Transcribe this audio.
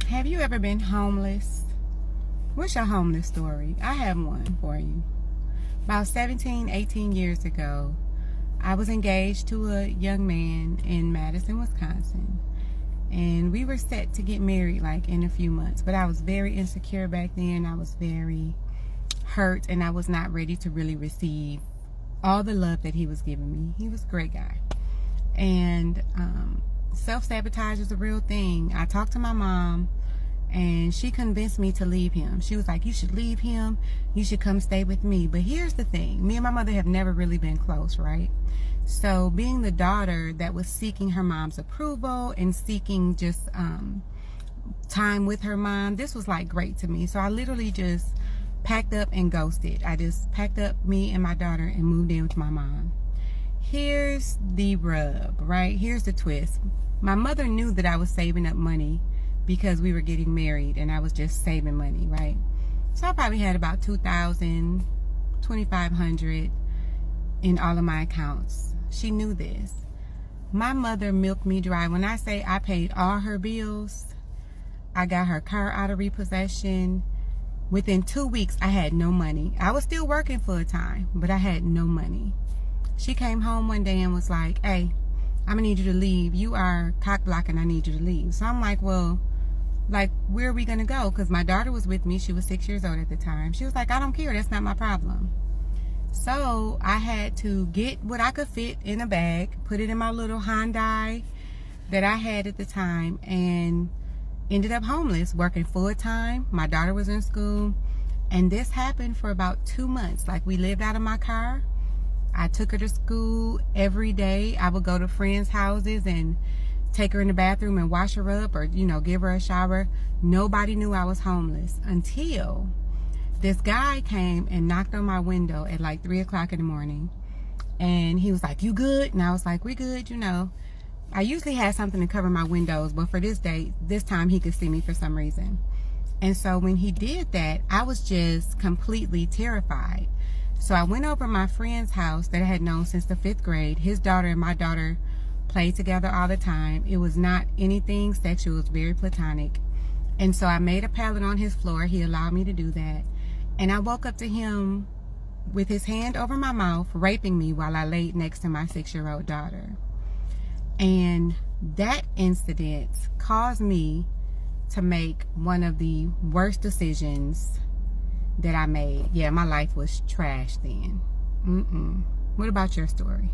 Have you ever been homeless? What's your homeless story? I have one for you. About 17, 18 years ago, I was engaged to a young man in Madison, Wisconsin. And we were set to get married like in a few months. But I was very insecure back then. I was very hurt and I was not ready to really receive all the love that he was giving me. He was a great guy. And self-sabotage is a real thing. I talked to my mom and she convinced me to leave him. She was like, you should leave him. You should come stay with me. But here's the thing. Me and my mother have never really been close, right? So being the daughter that was seeking her mom's approval and seeking just time with her mom, this was like great to me. So I literally just packed up and ghosted. I just packed up me and my daughter and moved in with my mom. Here's the rub, right? Here's the twist. My mother knew that I was saving up money because we were getting married and I was just saving money, right? So I probably had about $2,000, $2,500 in all of my accounts. She knew this. My mother milked me dry. When I say I paid all her bills, I got her car out of repossession. Within 2 weeks, I had no money. I was still working full time, but I had no money. She came home one day and was like, hey, I'm gonna need you to leave. You are cock blocking, I need you to leave. So I'm like, well, like, where are we gonna go? Because my daughter was with me. She was 6 years old at the time. She was like, I don't care, that's not my problem. So I had to get what I could fit in a bag, put it in my little Hyundai that I had at the time, and ended up homeless, working full time. My daughter was in school, and this happened for about 2 months. Like, we lived out of my car. I took her to school every day. I would go to friends' houses and take her in the bathroom and wash her up or, you know, give her a shower. Nobody knew I was homeless until this guy came and knocked on my window at like 3 o'clock in the morning. And he was like, you good? And I was like, we good, you know. I usually had something to cover my windows, but for this time he could see me for some reason. And so when he did that, I was just completely terrified. So I went over to my friend's house that I had known since the 5th grade. His daughter and my daughter played together all the time. It was not anything sexual, it was very platonic. And so I made a pallet on his floor. He allowed me to do that. And I woke up to him with his hand over my mouth, raping me while I laid next to my 6-year-old daughter. And that incident caused me to make one of the worst decisions that I made. Yeah, my life was trash then. What about your story?